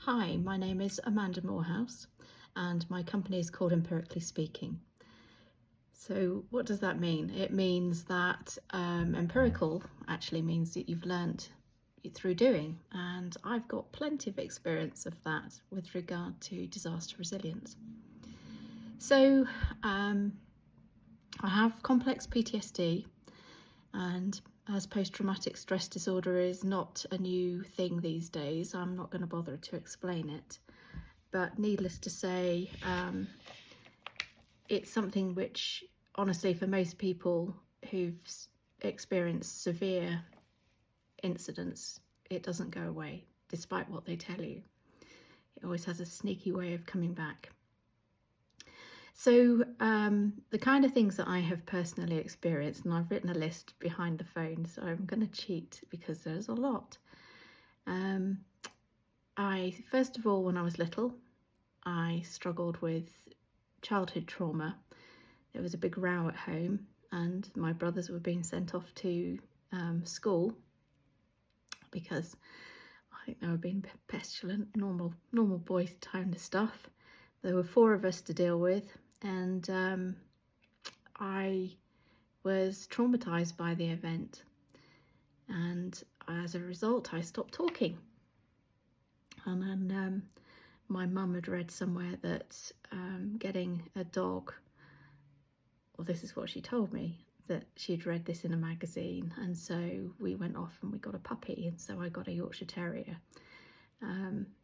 Hi, my name is Amanda Moorhouse and my company is called Empirically Speaking. So what does that mean? It means that empirical actually means that you've learnt through doing, and I've got plenty of experience of that with regard to disaster resilience. So I have complex PTSD, and as post-traumatic stress disorder is not a new thing these days, I'm not going to bother to explain it. But needless to say, it's something which, honestly, for most people who've experienced severe incidents, it doesn't go away, despite what they tell you. It always has a sneaky way of coming back. So the kind of things that I have personally experienced, and I've written a list behind the phone, so I'm going to cheat because there's a lot. First of all, when I was little, I struggled with childhood trauma. There was a big row at home and my brothers were being sent off to school because I think they were being pestilent, normal boys kind of stuff. There were 4 of us to deal with, and I was traumatized by the event, and as a result I stopped talking. And then my mum had read somewhere that getting a dog, well, this is what she told me, that she'd read this in a magazine, and so we went off and we got a puppy, and so I got a Yorkshire Terrier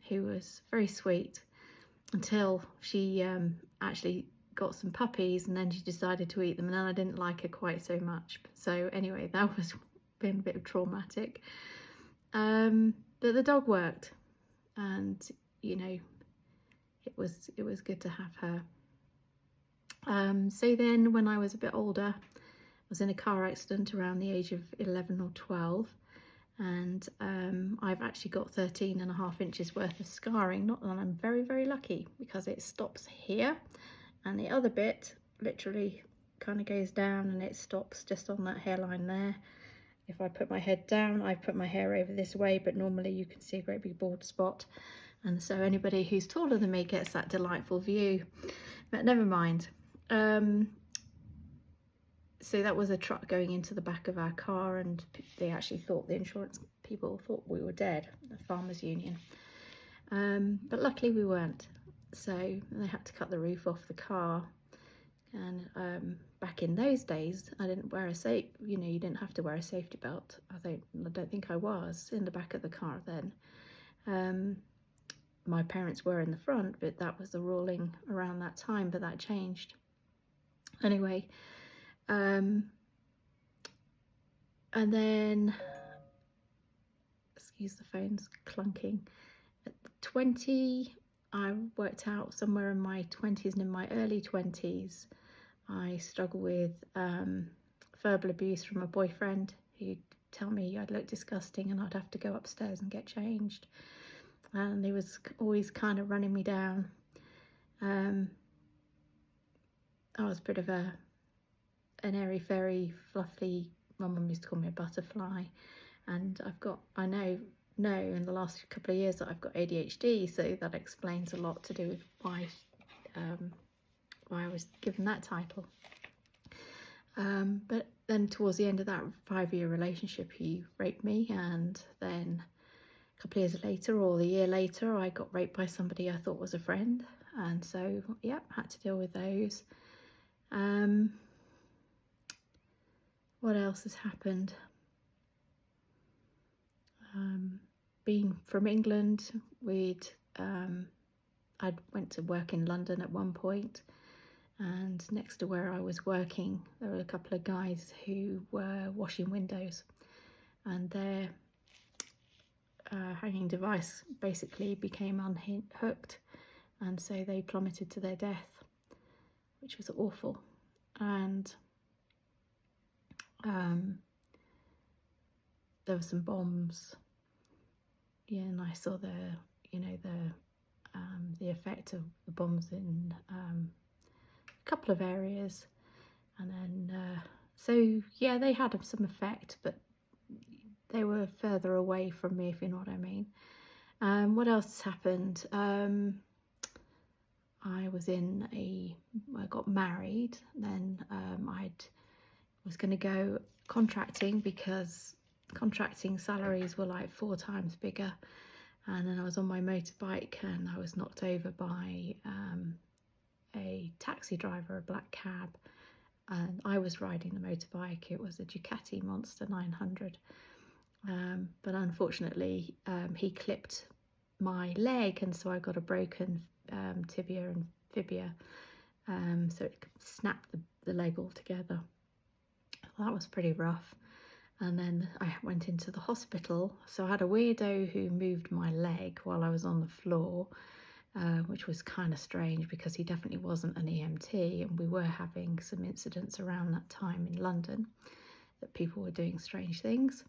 who was very sweet until she actually got some puppies, and then she decided to eat them, and then I didn't like her quite so much. So anyway, that was been a bit traumatic, but the dog worked, and you know, it was good to have her. So then when I was a bit older, I was in a car accident around the age of 11 or 12, and I've actually got 13.5 inches worth of scarring. Not that I'm very lucky, because it stops here, and the other bit literally kind of goes down and it stops just on that hairline there. If I put my head down, I put my hair over this way, but normally you can see a great big bald spot, and so anybody who's taller than me gets that delightful view. But never mind. So that was a truck going into the back of our car, and they actually thought, the insurance people thought we were dead, the farmers union. But luckily we weren't. So they had to cut the roof off the car. And back in those days, I didn't wear you didn't have to wear a safety belt. I don't think I was in the back of the car then. My parents were in the front, but that was the ruling around that time, but that changed. Anyway, and then, excuse the phone's clunking. At 20, I worked out somewhere in my 20s, and in my early 20s, I struggled with verbal abuse from a boyfriend who'd tell me I'd look disgusting and I'd have to go upstairs and get changed. And he was always kind of running me down. I was a bit of an airy fairy, fluffy. My mum used to call me a butterfly, and I know in the last couple of years that I've got ADHD, so that explains a lot to do with why I was given that title. But then towards the end of that 5-year relationship, he raped me, and then a couple of years later, or the year later, I got raped by somebody I thought was a friend, and so yeah, had to deal with those. What else has happened? Being from England, I went to work in London at one point, and next to where I was working, there were a couple of guys who were washing windows, and their hanging device basically became unhooked, and so they plummeted to their death, which was awful. And there were some bombs, yeah, and I saw the effect of the bombs in a couple of areas, and then so yeah, they had some effect, but they were further away from me, if you know what I mean. What else has happened? I got married, then I was going to go contracting because contracting salaries were like 4 times bigger. And then I was on my motorbike and I was knocked over by a taxi driver, a black cab. And I was riding the motorbike. It was a Ducati Monster 900. But unfortunately, he clipped my leg, and so I got a broken tibia and fibia. So it snapped the leg altogether. Well, that was pretty rough. And then I went into the hospital. So I had a weirdo who moved my leg while I was on the floor, which was kind of strange because he definitely wasn't an EMT, and we were having some incidents around that time in London that people were doing strange things.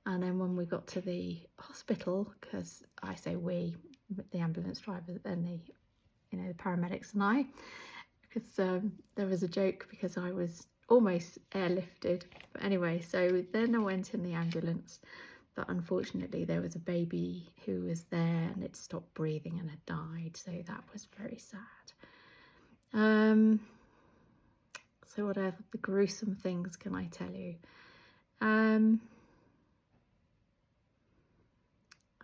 And then when we got to the hospital, because I say we, the ambulance driver and the paramedics and I, because there was a joke because I was almost airlifted. But anyway, so then I went in the ambulance, but unfortunately there was a baby who was there and it stopped breathing and had died. So that was very sad. So what other the gruesome things can I tell you?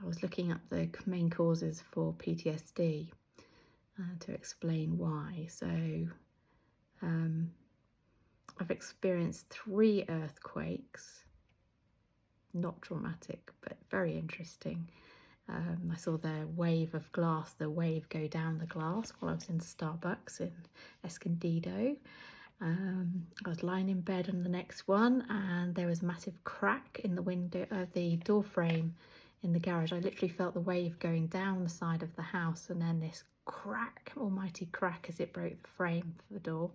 I was looking at the main causes for PTSD to explain why. So I've experienced 3 earthquakes, not traumatic, but very interesting. I saw the wave of glass, the wave go down the glass while I was in Starbucks in Escondido. I was lying in bed on the next one and there was a massive crack in the window of the door frame in the garage. I literally felt the wave going down the side of the house and then this crack, almighty crack, as it broke the frame for the door.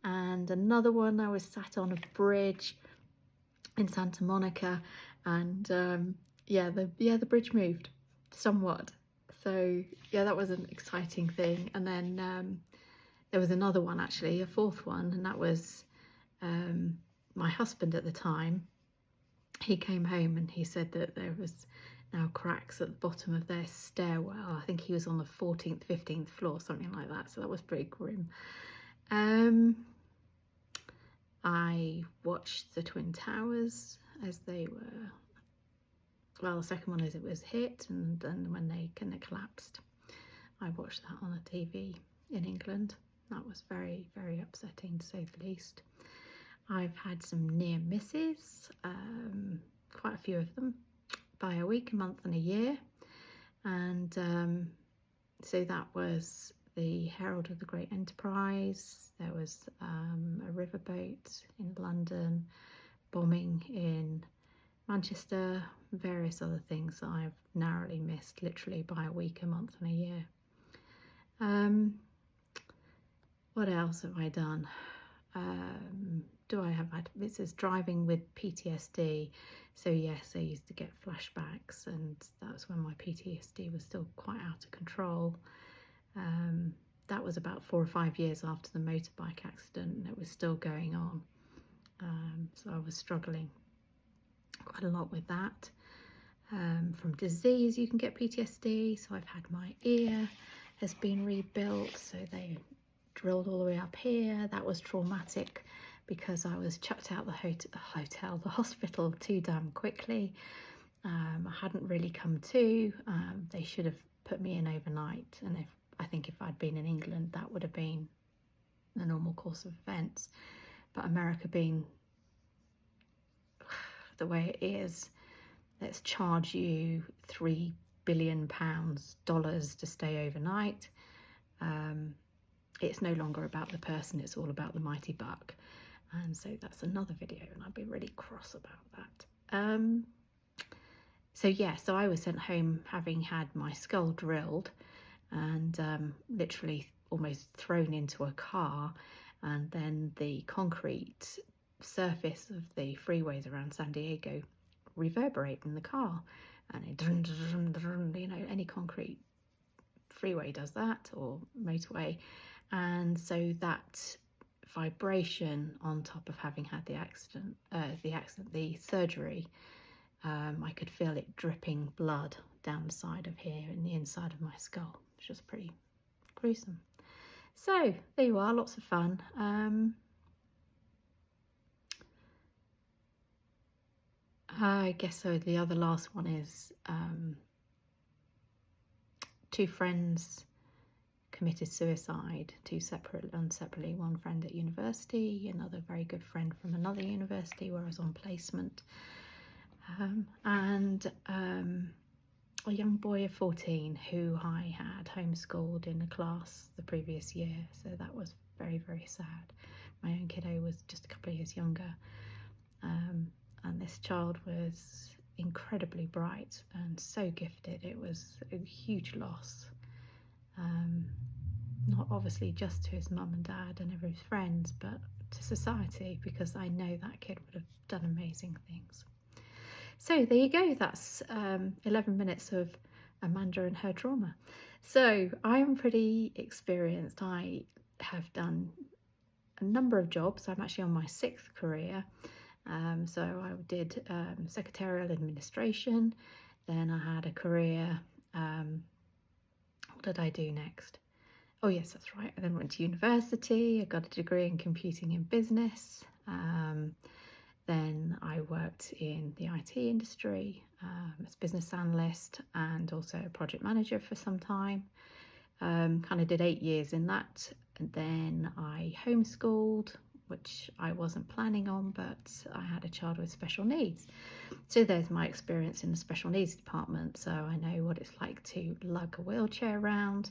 And another one, I was sat on a bridge in Santa Monica and the bridge moved somewhat. So yeah, that was an exciting thing. And then there was another one, actually, a 4th one, and that was my husband at the time. He came home and he said that there was now cracks at the bottom of their stairwell. I think he was on the 14th, 15th floor, something like that. So that was pretty grim. I watched the Twin Towers as they were, well, the second one as it was hit, and then when they kind of collapsed. I watched that on the TV in England. That was very, very upsetting, to say the least. I've had some near misses, quite a few of them, by a week, a month and a year. And so that was the Herald of the Great Enterprise. There was a riverboat in London, bombing in Manchester, various other things that I've narrowly missed, literally by a week, a month and a year. What else have I done? This is driving with PTSD. So yes, I used to get flashbacks, and that was when my PTSD was still quite out of control. That was about 4 or 5 years after the motorbike accident, and it was still going on. So I was struggling quite a lot with that. From disease, you can get PTSD. So I've had my ear has been rebuilt, so they drilled all the way up here. That was traumatic because I was chucked out the hospital too damn quickly. I hadn't really come to. They should have put me in overnight, and I think if I'd been in England, that would have been the normal course of events. But America being the way it is, let's charge you £3 billion dollars to stay overnight. It's no longer about the person, it's all about the mighty buck. And so that's another video, and I'd be really cross about that. So I was sent home having had my skull drilled and literally almost thrown into a car, and then the concrete surface of the freeways around San Diego reverberate in the car, and it any concrete freeway does that, or motorway. And so that vibration on top of having had the surgery, I could feel it dripping blood down the side of here and the inside of my skull, which was pretty gruesome. So there you are, lots of fun. I guess so. The other last one is two friends committed suicide, two separately. One friend at university, another very good friend from another university where I was on placement, and a young boy of 14 who I had homeschooled in a class the previous year. So that was very, very sad. My own kiddo was just a couple of years younger, and this child was incredibly bright and so gifted. It was a huge loss, not obviously just to his mum and dad and every his friends, but to society, because I know that kid would have done amazing things. So there you go, that's 11 minutes of Amanda and her trauma. So I'm pretty experienced. I have done a number of jobs. I'm actually on my 6th career. So I did secretarial administration, then I had a career, what did I do next? Oh yes, that's right, I then went to university, I got a degree in computing and business, then I worked in the IT industry as business analyst and also a project manager for some time. Kind of did 8 years in that, and then I homeschooled, which I wasn't planning on, but I had a child with special needs. So there's my experience in the special needs department. So I know what it's like to lug a wheelchair around,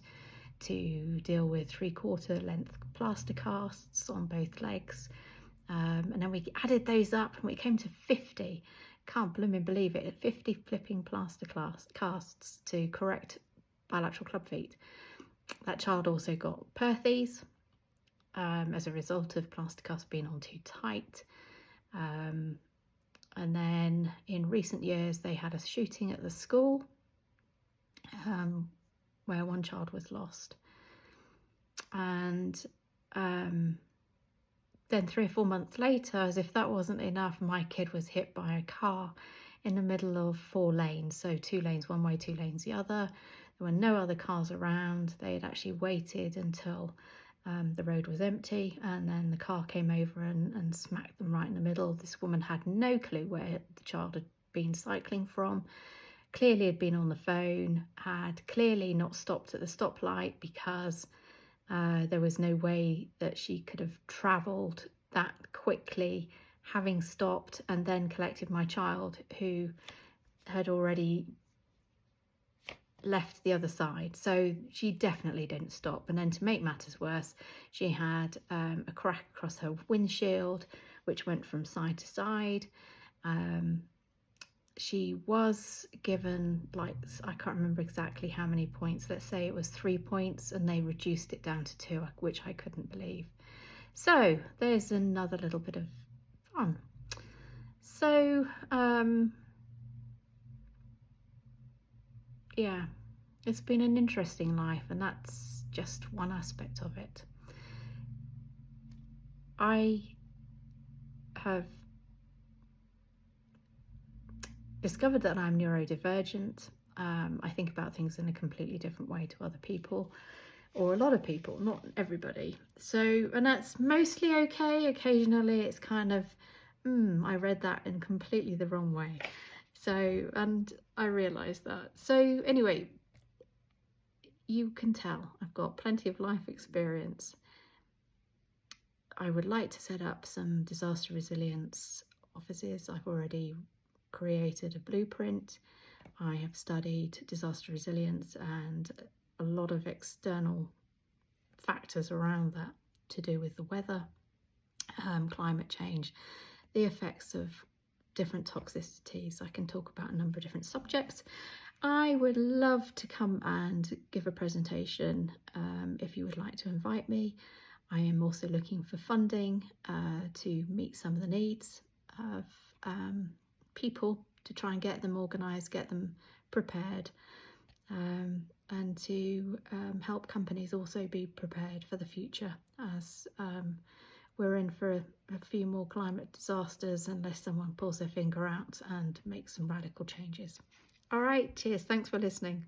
to deal with 3/4 length plaster casts on both legs. And then we added those up and we came to 50. Can't blooming believe it, 50 flipping plaster casts to correct bilateral club feet. That child also got Perthes as a result of plaster casts being on too tight. And then in recent years, they had a shooting at the school where one child was lost. And then 3 or 4 months later, as if that wasn't enough, my kid was hit by a car in the middle of 4 lanes. So 2 lanes one way, 2 lanes the other. There were no other cars around. They had actually waited until the road was empty, and then the car came over and smacked them right in the middle. This woman had no clue where the child had been cycling from, clearly had been on the phone, had clearly not stopped at the stoplight because there was no way that she could have travelled that quickly, having stopped and then collected my child who had already left the other side. So she definitely didn't stop. And then to make matters worse, she had a crack across her windshield, which went from side to side. She was given, like, I can't remember exactly how many points. Let's say it was 3 points, and they reduced it down to 2, which I couldn't believe. So there's another little bit of fun. So yeah, it's been an interesting life, and that's just one aspect of it. I have discovered that I'm neurodivergent. I think about things in a completely different way to other people, or a lot of people, not everybody. So, and that's mostly okay. Occasionally it's kind of, I read that in completely the wrong way. So, and I realised that. So anyway, you can tell I've got plenty of life experience. I would like to set up some disaster resilience offices. I've already created a blueprint. I have studied disaster resilience and a lot of external factors around that to do with the weather, climate change, the effects of different toxicities. I can talk about a number of different subjects. I would love to come and give a presentation if you would like to invite me. I am also looking for funding to meet some of the needs of people, to try and get them organised, get them prepared, and to help companies also be prepared for the future as we're in for a few more climate disasters unless someone pulls their finger out and makes some radical changes. All right, cheers. Thanks for listening.